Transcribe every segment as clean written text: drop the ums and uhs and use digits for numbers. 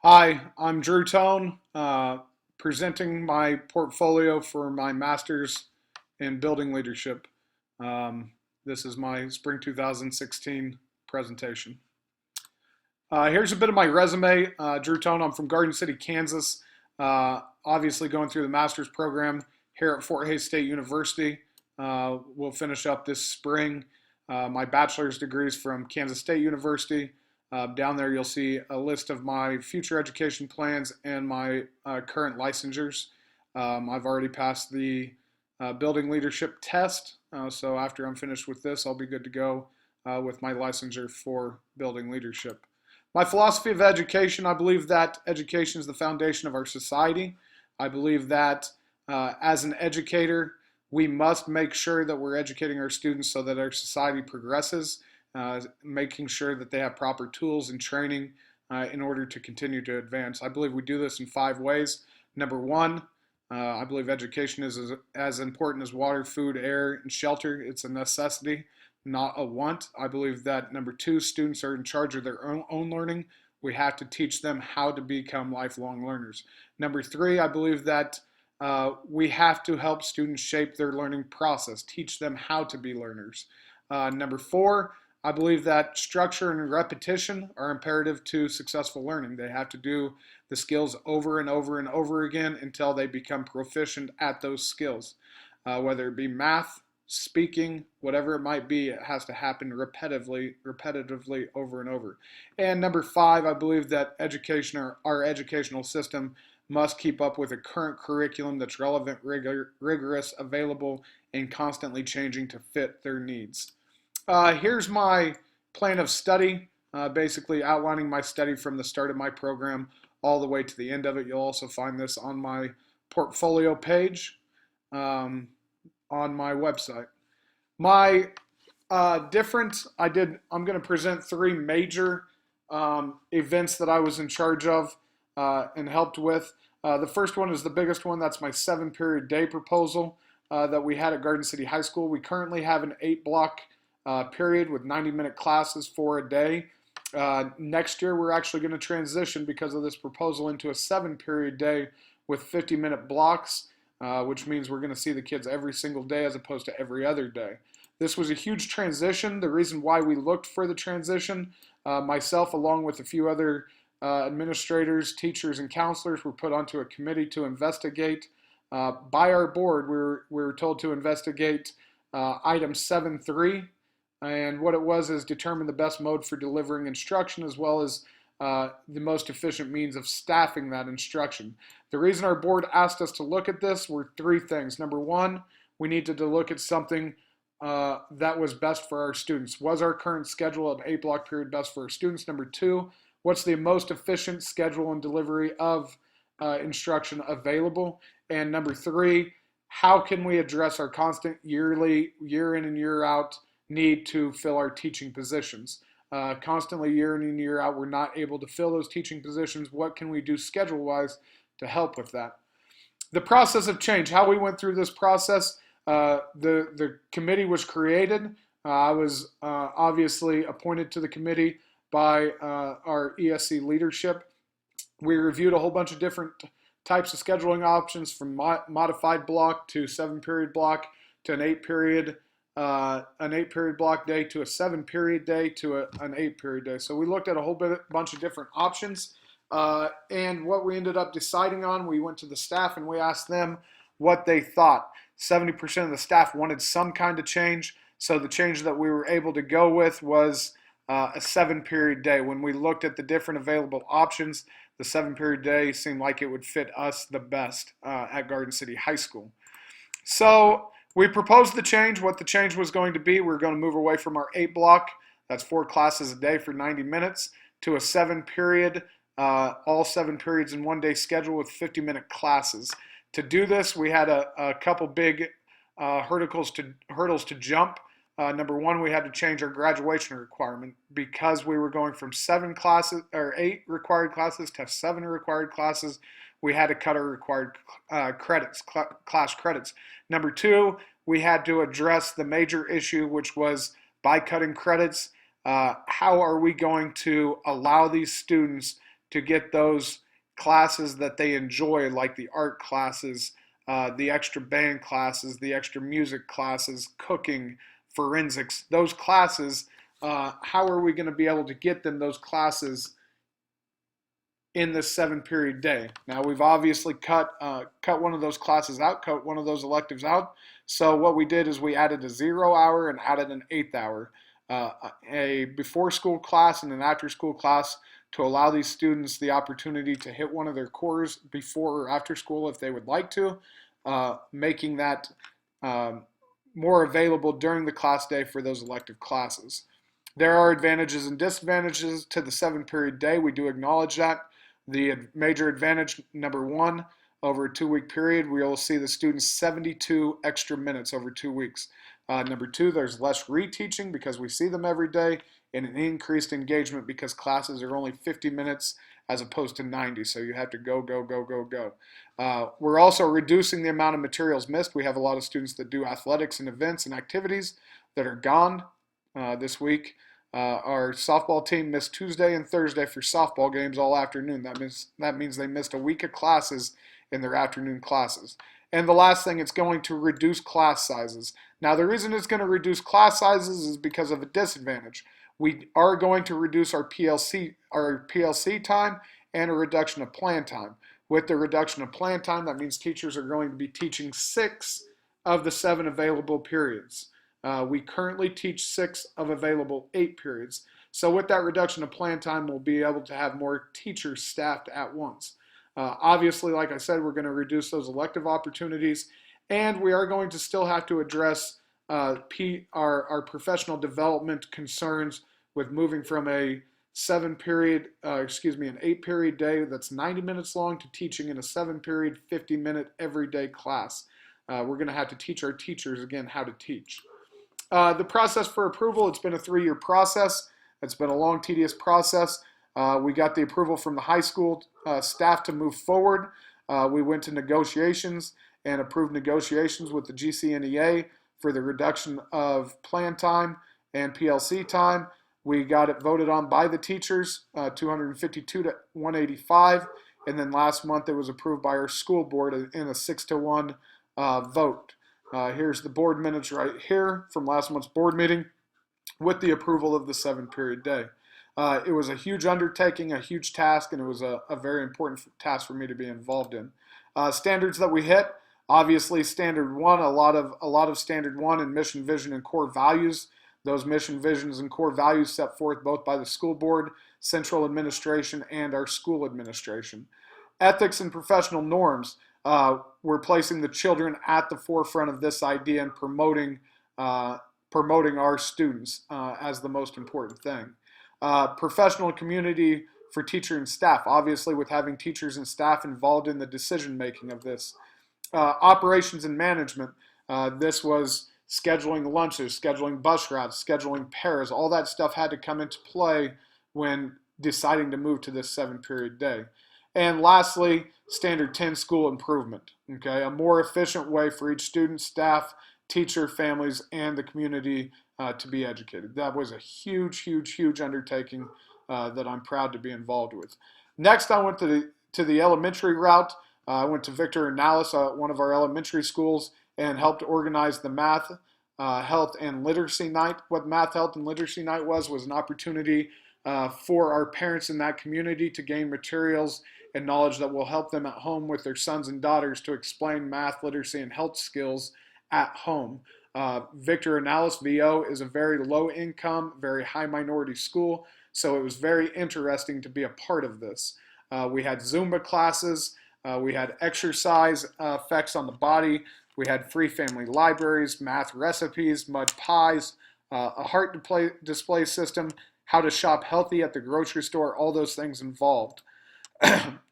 Hi, I'm Drew Tone, presenting my portfolio for my master's in building leadership. Um, this is my spring 2016 presentation. Here's a bit of my resume. Drew Tone, I'm from Garden City, Kansas. Obviously, going through the master's program here at Fort Hays State University. We'll finish up this spring. My bachelor's degree is from Kansas State University. Down there, you'll see a list of my future education plans and my current licensures. I've already passed the building leadership test, so after I'm finished with this, I'll be good to go with my licensure for building leadership. My philosophy of education, I believe that education is the foundation of our society. I believe that as an educator, we must make sure that we're educating our students so that our society progresses, making sure that they have proper tools and training in order to continue to advance. I believe we do this in 5 ways. Number one, I believe education is as important as water, food, air, and shelter. It's a necessity, not a want. I believe that number two, students are in charge of their own learning. We have to teach them how to become lifelong learners. Number three, I believe that we have to help students shape their learning process, teach them how to be learners. Number four, I believe that structure and repetition are imperative to successful learning. They have to do the skills over and over and over again until they become proficient at those skills. Whether it be math, speaking, whatever it might be, it has to happen repetitively over and over. And number five, I believe that education, or our educational system, must keep up with a current curriculum that's relevant, rigorous, available, and constantly changing to fit their needs. Here's my plan of study, basically outlining my study from the start of my program all the way to the end of it. You'll also find this on my portfolio page um, on my website. My I'm going to present three major events that I was in charge of and helped with. The first one is the biggest one. That's my 7-period day proposal that we had at Garden City High School. We currently have an 8-block period with 90-minute classes for a day. Next year, we're actually going to transition because of this proposal into a 7-period day with 50-minute blocks, which means we're going to see the kids every single day as opposed to every other day. This was a huge transition. The reason why we looked for the transition, myself along with a few other administrators, teachers, and counselors were put onto a committee to investigate. By our board, we were told to investigate item 7.3, and what it was is determine the best mode for delivering instruction as well as the most efficient means of staffing that instruction. The reason our board asked us to look at this were three things. Number one, we needed to look at something that was best for our students. Was our current schedule of 8-block period best for our students? Number two, what's the most efficient schedule and delivery of instruction available? And number three, how can we address our constant yearly, year in and year out need to fill our teaching positions? Constantly year in and year out, we're not able to fill those teaching positions. What can we do schedule-wise to help with that? The process of change, how we went through this process, the committee was created. I was obviously appointed to the committee by our ESC leadership. We reviewed a whole bunch of different types of scheduling options, from modified block to 7-period block to an 8-period block day to a 7-period day to an 8-period day. So we looked at a whole bunch of different options. And what we ended up deciding on, we went to the staff and we asked them what they thought. 70% of the staff wanted some kind of change. So the change that we were able to go with was a 7-period day. When we looked at the different available options, the 7-period day seemed like it would fit us the best at Garden City High School. So we proposed the change. What the change was going to be, we're going to move away from our 8-block, that's 4 classes a day for 90 minutes, to a 7-period, all 7 periods in one day schedule with 50-minute classes. To do this, we had a couple big hurdles to jump. Number one, we had to change our graduation requirement because we were going from 8 required classes to 7 required classes. We had to cut our required class credits. Number two, we had to address the major issue, which was by cutting credits, how are we going to allow these students to get those classes that they enjoy, like the art classes, the extra band classes, the extra music classes, cooking, forensics, those classes. How are we going to be able to get them those classes in this 7-period day? Now we've obviously cut one of those classes out, cut one of those electives out. So what we did is we added a 0 hour and added an 8th hour, a before school class and an after school class, to allow these students the opportunity to hit one of their cores before or after school if they would like to, making that more available during the class day for those elective classes. There are advantages and disadvantages to the 7-period day. We do acknowledge that. The major advantage, number one, over a 2-week period, we will see the students 72 extra minutes over 2 weeks. Number two, there's less reteaching because we see them every day, and an increased engagement because classes are only 50 minutes as opposed to 90, so you have to go, go, go, go, go. We're also reducing the amount of materials missed. We have a lot of students that do athletics and events and activities that are gone this week. Our softball team missed Tuesday and Thursday for softball games all afternoon. That means they missed a week of classes in their afternoon classes. And the last thing, it's going to reduce class sizes. Now, the reason it's going to reduce class sizes is because of a disadvantage. We are going to reduce our PLC time and a reduction of plan time. With the reduction of plan time, that means teachers are going to be teaching 6 of the 7 available periods. We currently teach 6 of available 8 periods. So with that reduction of plan time, we'll be able to have more teachers staffed at once. Obviously, like I said, we're going to reduce those elective opportunities, and we are going to still have to address our professional development concerns with moving from an 8-period day that's 90 minutes long to teaching in a 7-period, 50-minute everyday class. We're going to have to teach our teachers, again, how to teach. The process for approval, it's been a 3-year process. It's been a long, tedious process. We got the approval from the high school staff to move forward. We went to negotiations and approved negotiations with the GCNEA for the reduction of plan time and PLC time. We got it voted on by the teachers, 252 to 185. And then last month it was approved by our school board in a 6-to-1 vote. Here's the board minutes right here from last month's board meeting with the approval of the 7-period day. It was a huge undertaking, a huge task, and it was a very important task for me to be involved in. Standards that we hit, obviously Standard 1, a lot of Standard 1 in mission, vision, and core values. Those mission, visions, and core values set forth both by the school board, central administration, and our school administration. Ethics and professional norms. We're placing the children at the forefront of this idea and promoting our students as the most important thing. Professional community for teacher and staff, obviously with having teachers and staff involved in the decision making of this. Operations and management, this was scheduling lunches, scheduling bus routes, scheduling pairs, all that stuff had to come into play when deciding to move to this 7-period day. And lastly, Standard 10, school improvement. Okay, a more efficient way for each student, staff, teacher, families, and the community to be educated. That was a huge, huge, huge undertaking that I'm proud to be involved with. Next, I went to the elementary route. I went to Victor Annalis, one of our elementary schools, and helped organize the Math, Health, and Literacy Night. What Math, Health, and Literacy Night was an opportunity for our parents in that community to gain materials and knowledge that will help them at home with their sons and daughters to explain math, literacy, and health skills at home. Victor Annalis VO is a very low income, very high minority school, so it was very interesting to be a part of this. We had Zumba classes, we had exercise effects on the body, we had free family libraries, math recipes, mud pies, a heart display system, how to shop healthy at the grocery store, all those things involved.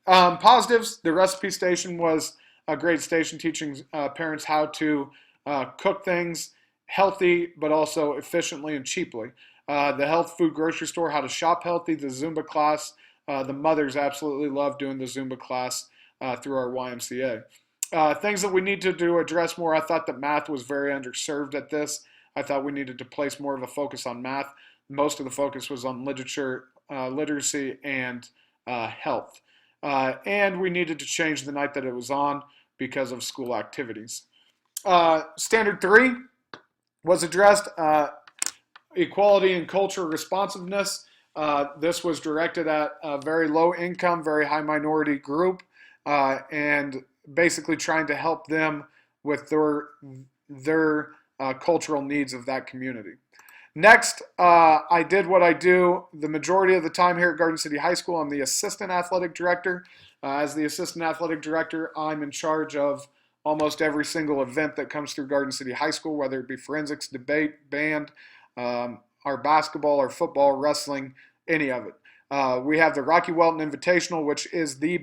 Positives, the recipe station was a great station teaching parents how to cook things healthy but also efficiently and cheaply. The health food grocery store, how to shop healthy, the Zumba class. The mothers absolutely love doing the Zumba class through our YMCA. Things that we need to address more, I thought that math was very underserved at this. I thought we needed to place more of a focus on math. Most of the focus was on literature, literacy, and health. And we needed to change the night that it was on because of school activities. Standard 3 was addressed, equality and cultural responsiveness. This was directed at a very low income, very high minority group, and basically trying to help them with their cultural needs of that community. Next, I did what I do the majority of the time here at Garden City High School. I'm the assistant athletic director. As the assistant athletic director, I'm in charge of almost every single event that comes through Garden City High School, whether it be forensics, debate, band, our basketball, our football, wrestling, any of it. We have the Rocky Welton Invitational, which is the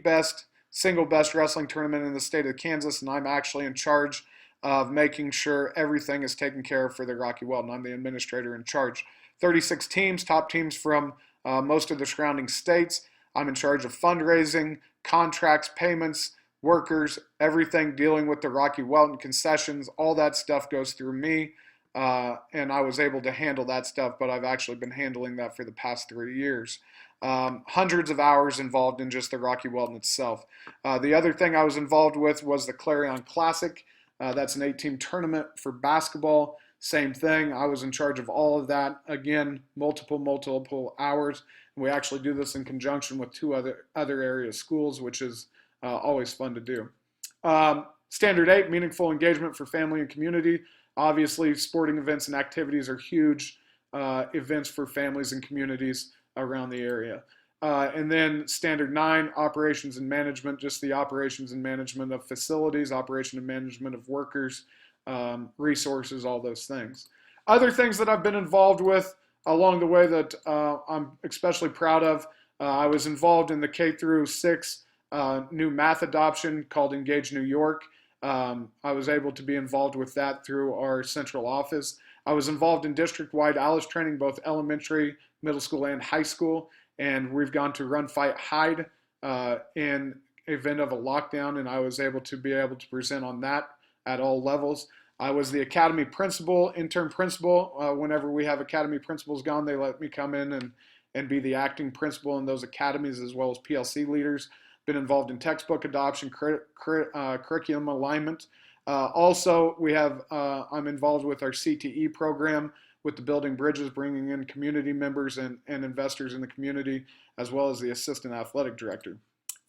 single best wrestling tournament in the state of Kansas, and I'm actually in charge of making sure everything is taken care of for the Rocky Welton. I'm the administrator in charge. 36 teams, top teams from most of the surrounding states. I'm in charge of fundraising, contracts, payments, workers, everything dealing with the Rocky Welton concessions. All that stuff goes through me, and I was able to handle that stuff, but I've actually been handling that for the past 3 years. Hundreds of hours involved in just the Rocky Welton itself. The other thing I was involved with was the Clarion Classic. That's an 8-team tournament for basketball. Same thing. I was in charge of all of that. Again, multiple hours. We actually do this in conjunction with 2 other area schools, which is always fun to do. Standard 8, meaningful engagement for family and community. Obviously, sporting events and activities are huge events for families and communities around the area. And then standard 9, operations and management, just the operations and management of facilities, operation and management of workers, resources, all those things. Other things that I've been involved with along the way that I'm especially proud of, I was involved in the K through 6 new math adoption called Engage New York. I was able to be involved with that through our central office. I was involved in district-wide ALICE training, both elementary, middle school, and high school. And we've gone to Run, Fight, Hide in event of a lockdown, and I was able to present on that at all levels. I was the academy principal, intern principal. Whenever we have academy principals gone, they let me come in and be the acting principal in those academies, as well as PLC leaders. Been involved in textbook adoption, curriculum alignment. Also, I'm involved with our CTE program, with the Building Bridges, bringing in community members and investors in the community, as well as the assistant athletic director.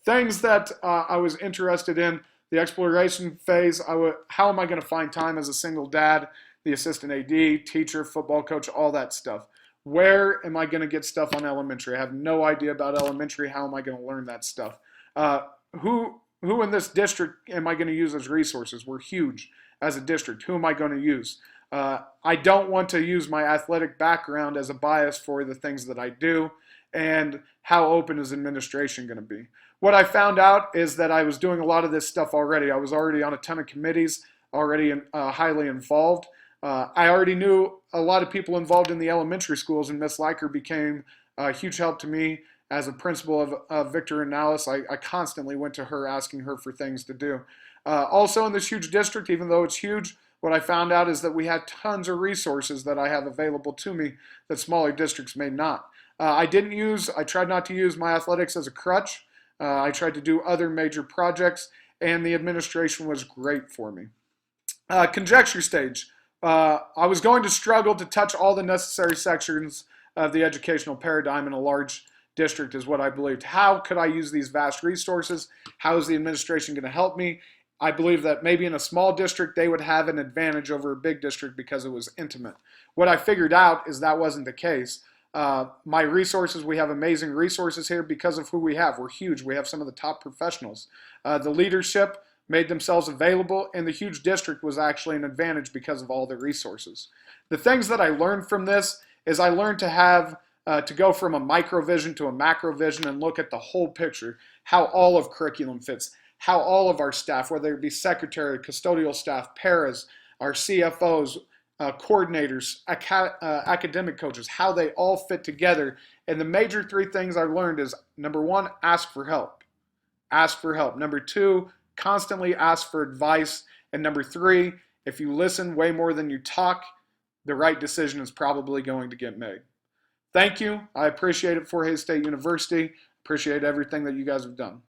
Things that I was interested in, the exploration phase, how am I going to find time as a single dad, the assistant AD, teacher, football coach, all that stuff. Where am I going to get stuff on elementary? I have no idea about elementary. How am I going to learn that stuff? Who in this district am I going to use as resources? We're huge as a district. Who am I going to use? I don't want to use my athletic background as a bias for the things that I do, and how open is administration going to be? What I found out is that I was doing a lot of this stuff already. I was already on a ton of committees, already highly involved. I already knew a lot of people involved in the elementary schools, and Miss Liker became a huge help to me as a principal of Victor and Alice. I constantly went to her asking her for things to do. Also in this huge district, even though it's huge, what I found out is that we had tons of resources that I have available to me that smaller districts may not. I tried not to use my athletics as a crutch. I tried to do other major projects, and the administration was great for me. Conjecture stage. I was going to struggle to touch all the necessary sections of the educational paradigm in a large district is what I believed. How could I use these vast resources? How is the administration going to help me? I believe that maybe in a small district, they would have an advantage over a big district because it was intimate. What I figured out is that wasn't the case. My resources, we have amazing resources here because of who we have. We're huge. We have some of the top professionals. The leadership made themselves available, and the huge district was actually an advantage because of all the resources. The things that I learned from this is I learned to go from a micro vision to a macro vision and look at the whole picture, how all of curriculum fits, how all of our staff, whether it be secretary, custodial staff, paras, our CFOs, coordinators, academic coaches, how they all fit together. And the major 3 things I learned is, number 1, ask for help. Ask for help. Number 2, constantly ask for advice. And number 3, if you listen way more than you talk, the right decision is probably going to get made. Thank you. I appreciate it for Hays State University. Appreciate everything that you guys have done.